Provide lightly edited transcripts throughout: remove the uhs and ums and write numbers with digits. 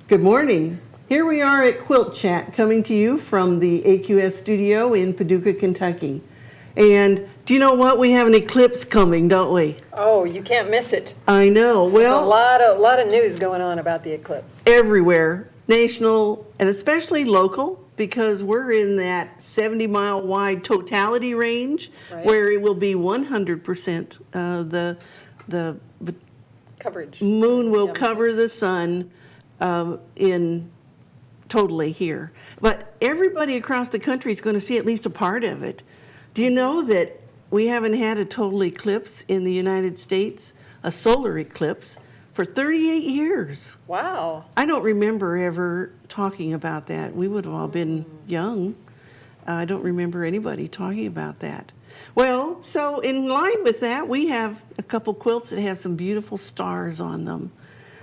Good morning. Here we are at QuiltChat, coming to you from the AQS studio in Paducah, Kentucky. And do you know what? We have an eclipse coming, don't we? Oh, you can't miss it. I know. Well, There's a lot of news going on about the eclipse. Everywhere, national and especially local, because we're in that 70-mile wide totality range, Right. where it will be 100% the Coverage. moon will Yeah. cover the sun in totally here. But everybody across the country is going to see at least a part of it. Do you know that we haven't had a total eclipse in the United States, a solar eclipse, for 38 years? Wow. I don't remember ever talking about that. We would have all been young. I don't remember anybody talking about that. Well, so in line with that, we have a couple quilts that have some beautiful stars on them.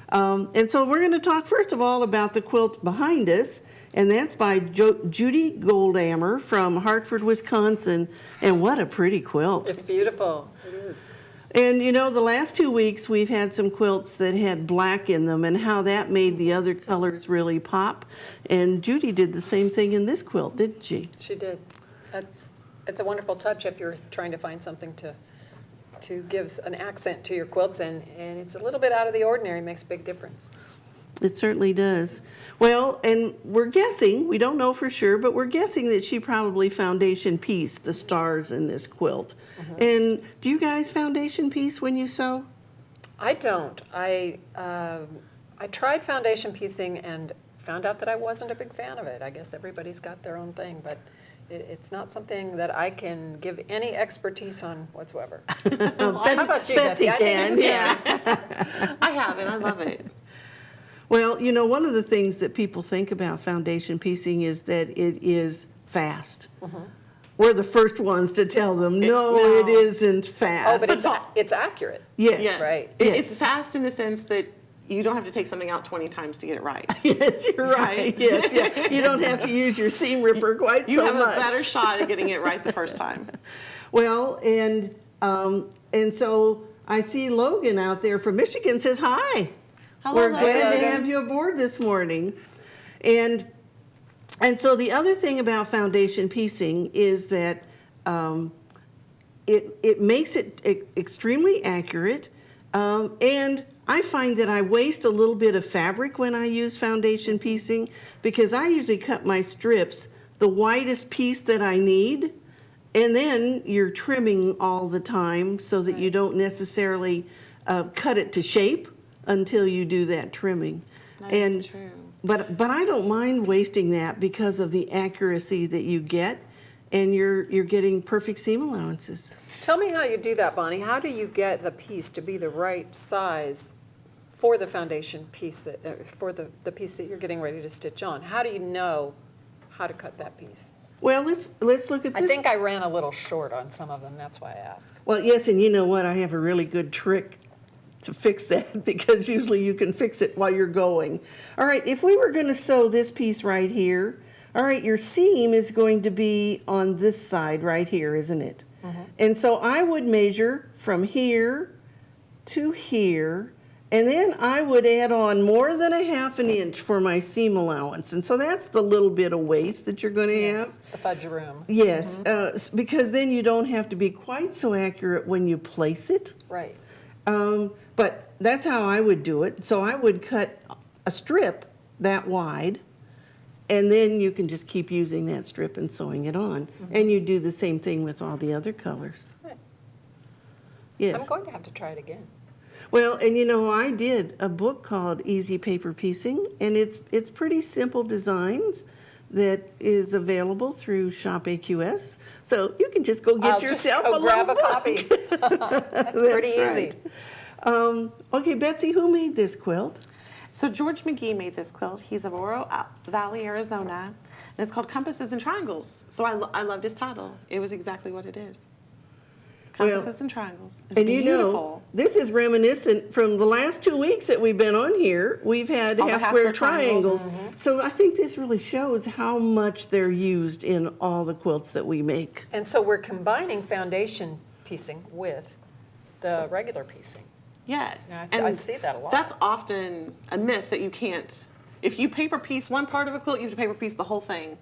And so we're going to talk first of all about the quilt behind us, and that's by Judi Goldammer from Hartford, Wisconsin. And what a pretty quilt. It's beautiful. It is. And you know, the last 2 weeks we've had some quilts that had black in them and how that made the other colors really pop. And Judi did the same thing in this quilt, didn't she? She did. It's a wonderful touch if you're trying to find something to give an accent to your quilts, and it's a little bit out of the ordinary, makes a big difference. It certainly does. Well, and we're guessing, we don't know for sure, but we're guessing that she probably foundation pieced the stars in this quilt. And do you guys foundation piece when you sew? I don't. I tried foundation piecing and found out that I wasn't a big fan of it. I guess everybody's got their own thing, but it's not something that I can give any expertise on whatsoever. How about you, Betsey Betsey? I can, think you yeah. I have, and I love it. Well, you know, one of the things that people think about foundation piecing is that it is fast. We're the first ones to tell them, no, it isn't fast. Oh, but it's accurate. Yes. Yes. Right. It's fast in the sense that you don't have to take something out 20 times to get it right. Yes, you're right. Right. Yes, yeah. You don't have to use your seam ripper quite You so have much. a better shot at getting it right the first time. Well, and so I see Logan out there from Michigan says hi. Hello, We're glad to Logan. have you aboard this morning. And so the other thing about foundation piecing is that it makes it extremely accurate. And I find that I waste a little bit of fabric when I use foundation piecing, because I usually cut my strips the widest piece that I need, and then you're trimming all the time so that you don't necessarily cut it to shape until you do that trimming. That is true. But I don't mind wasting that because of the accuracy that you get, and you're getting perfect seam allowances. Tell me how you do that, Bonnie. How do you get the piece to be the right size for the foundation piece, for the piece that you're getting ready to stitch on? How do you know how to cut that piece? Well, let's look at this. I think I ran a little short on some of them. That's why I asked. Well, yes, and you know what? I have a really good trick to fix that, because usually you can fix it while you're going. All right, if we were going to sew this piece right here, all right, your seam is going to be on this side right here, isn't it? And so I would measure from here to here, and then I would add on more than 1/2 inch for my seam allowance. And so that's the little bit of waste that you're going to have. The fudge room. Yes, because then you don't have to be quite so accurate when you place it. Right. But that's how I would do it. So I would cut a strip that wide, and then you can just keep using that strip and sewing it on. And you do the same thing with all the other colors. Right. Yes. I'm going to have to try it again. Well, and you know, I did a book called Easy Paper Piecing, and it's pretty simple designs that is available through Shop AQS. So you can just go get I'll yourself just go grab a little copy. book. That's pretty easy. right. Okay, Betsey, who made this quilt? So George Magee made this quilt. He's of Oro Valley, Arizona, and it's called Compasses and Triangles. So I loved his title. It was exactly what it is. Compasses and Triangles. It's And beautiful. you know, this is reminiscent from the last 2 weeks that we've been on here. We've had All the half square half-square triangles. triangles. So I think this really shows how much they're used in all the quilts that we make. And so we're combining foundation piecing with the regular piecing. Yes. Yeah, and I see that a lot. That's often a myth that you can't If you paper piece one part of a quilt, you have to paper piece the whole thing.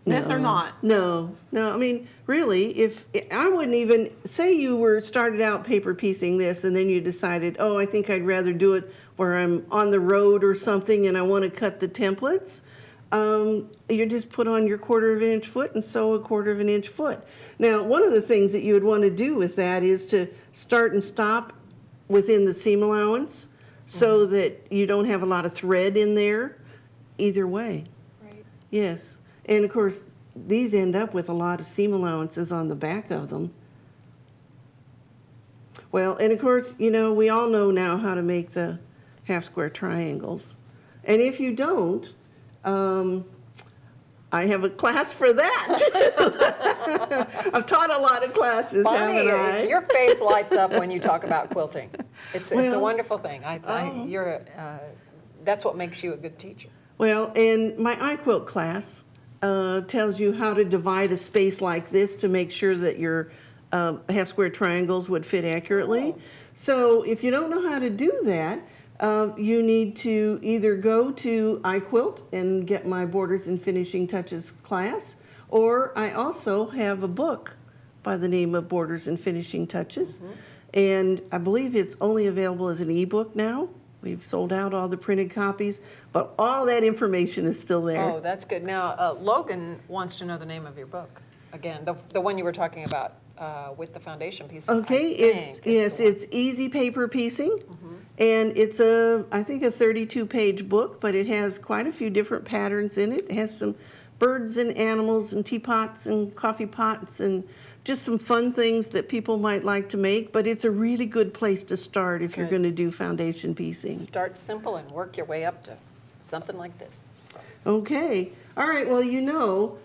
Myth or not? No. I mean, really, if I wouldn't even say you were started out paper piecing this, and then you decided, oh, I think I'd rather do it where I'm on the road or something, and I want to cut the templates. You just put on your 1/4 inch foot and sew a 1/4 inch foot. Now, one of the things that you would want to do with that is to start and stop within the seam allowance, so that you don't have a lot of thread in there. Either way. Right. Yes. And of course, these end up with a lot of seam allowances on the back of them. Well, and of course, you know, we all know now how to make the half square triangles. And if you don't, I have a class for that. I've taught a lot of classes, Bonnie, haven't I? your face lights up when you talk about quilting. It's a Well, wonderful thing. That's what makes you a good teacher. Well, and my iQuilt class tells you how to divide a space like this to make sure that your half square triangles would fit accurately. Oh. So if you don't know how to do that, you need to either go to iQuilt and get my Borders and Finishing Touches class, or I also have a book by the name of Borders and Finishing Touches. And I believe it's only available as an ebook now. We've sold out all the printed copies, but all that information is still there. Oh, that's good. Now, Logan wants to know the name of your book. Again, the one you were talking about with the foundation piece. Okay, it's Easy Paper Piecing, and it's I think a 32-page book, but it has quite a few different patterns in it. It has some birds and animals and teapots and coffee pots and just some fun things that people might like to make, but it's a really good place to start if you're going to do foundation piecing. Start simple and work your way up to something like this. Okay, all right, well, you know,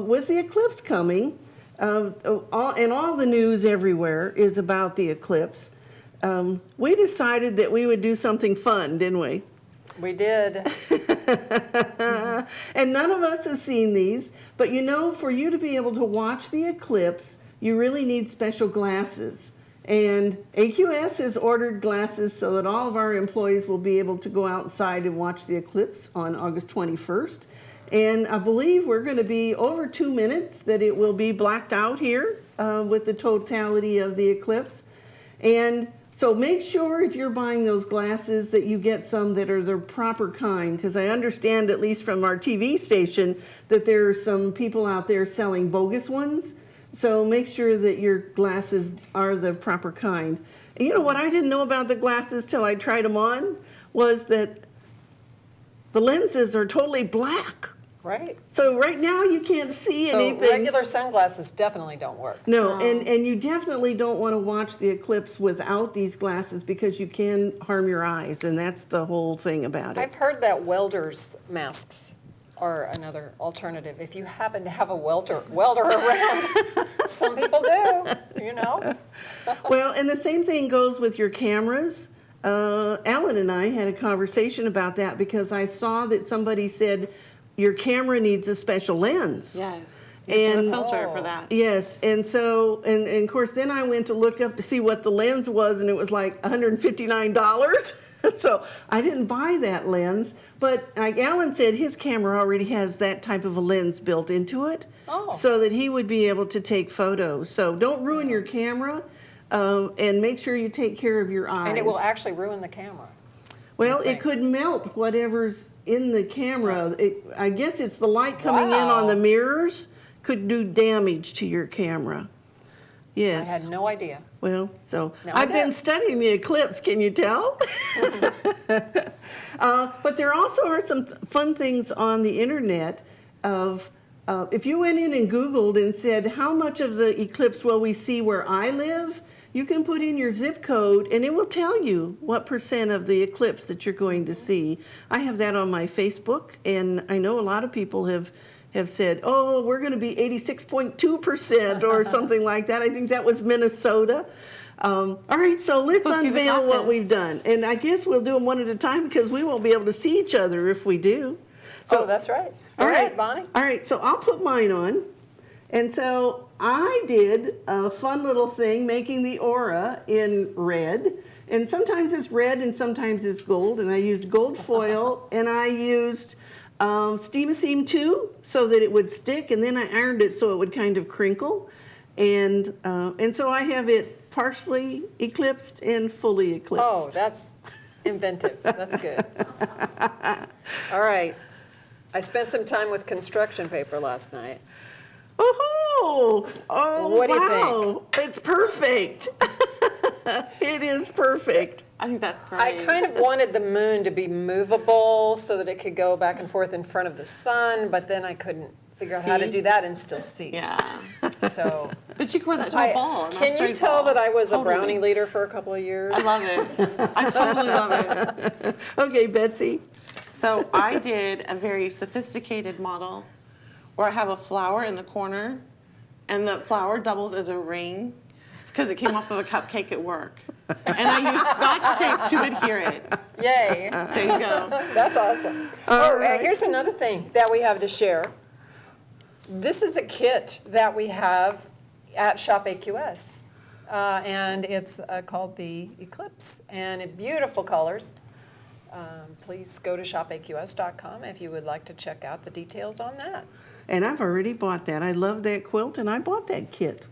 with the eclipse coming, and all the news everywhere is about the eclipse, we decided that we would do something fun, didn't we? We did. And none of us have seen these, but you know, for you to be able to watch the eclipse, you really need special glasses. And AQS has ordered glasses so that all of our employees will be able to go outside and watch the eclipse on August 21st. And I believe we're going to be over 2 minutes that it will be blacked out here with the totality of the eclipse. And so make sure if you're buying those glasses that you get some that are the proper kind, because I understand, at least from our TV station, that there are some people out there selling bogus ones. So make sure that your glasses are the proper kind. And you know what I didn't know about the glasses till I tried them on was that the lenses are totally black. Right. So right now you can't see So anything. regular sunglasses definitely don't work. No, and you definitely don't want to watch the eclipse without these glasses because you can harm your eyes, and that's the whole thing about it. I've heard that welders' masks are another alternative. If you happen to have a welder around, some people do, you know. Well, and the same thing goes with your cameras. Alan and I had a conversation about that because I saw that somebody said your camera needs a special lens. Yes. You have to And- have a filter for that. Yes, and so, and of course, then I went to look up to see what the lens was, and it was like $159. So I didn't buy that lens, but like Alan said, his camera already has that type of a lens built into it, so that he would be able to take photos. So don't ruin your camera, and make sure you take care of your eyes. And it will actually ruin the camera. Well, it could melt whatever's in the camera. I guess it's the light coming in on the mirrors could do damage to your camera. Yes. I had no idea. Well, so Now I I've been do. studying the eclipse, can you tell? But there also are some fun things on the internet of, if you went in and Googled and said, how much of the eclipse will we see where I live? You can put in your zip code and it will tell you what % of the eclipse that you're going to see. I have that on my Facebook, and I know a lot of people have said, oh, we're going to be 86.2% or something like that. I think that was Minnesota. All right, so let's Let's see the unveil what glasses. we've done. And I guess we'll do them one at a time because we won't be able to see each other if we do. So, Oh, that's right. all All right, right, Bonnie. All right, so I'll put mine on. And so I did a fun little thing making the aura in red. And sometimes it's red and sometimes it's gold. And I used gold foil and I used Steam-A-Seam 2 so that it would stick. And then I ironed it so it would kind of crinkle. And so I have it partially eclipsed and fully eclipsed. Oh, that's inventive. That's good. All right. I spent some time with construction paper last night. Oh, What do you wow. It's perfect. It is perfect. I think that's great. I kind of wanted the moon to be movable so that it could go back and forth in front of the sun, but then I couldn't figure out how to See? do that and still see. Yeah. So But you can wear that to a ball. And that's can you great tell ball. that I was Totally. a brownie leader for a couple of years? I love it. I totally love it. Okay, Betsy. So I did a very sophisticated model where I have a flower in the corner and the flower doubles as a ring because it came off of a cupcake at work. And I used Scotch tape to adhere it. Yay. There you go. That's awesome. Here's another thing that we have to share. This is a kit that we have at Shop AQS, and it's called the Eclipse, and in beautiful colors. Please go to shopaqs.com if you would like to check out the details on that. And I've already bought that. I love that quilt and I bought that kit.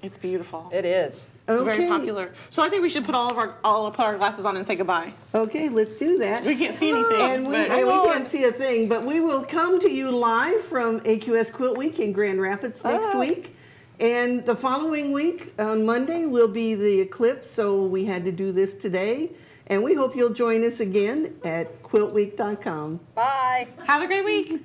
It's beautiful. It is. It's Okay. very popular. So I think we should put put our glasses on and say goodbye. Okay, let's do that. We can't see anything. And we but- can't see a thing, but we will come to you live from AQS Quilt Week in Grand Rapids next week. And the following week, on Monday, will be the Eclipse, so we had to do this today. And we hope you'll join us again at quiltweek.com. Bye. Have a great week.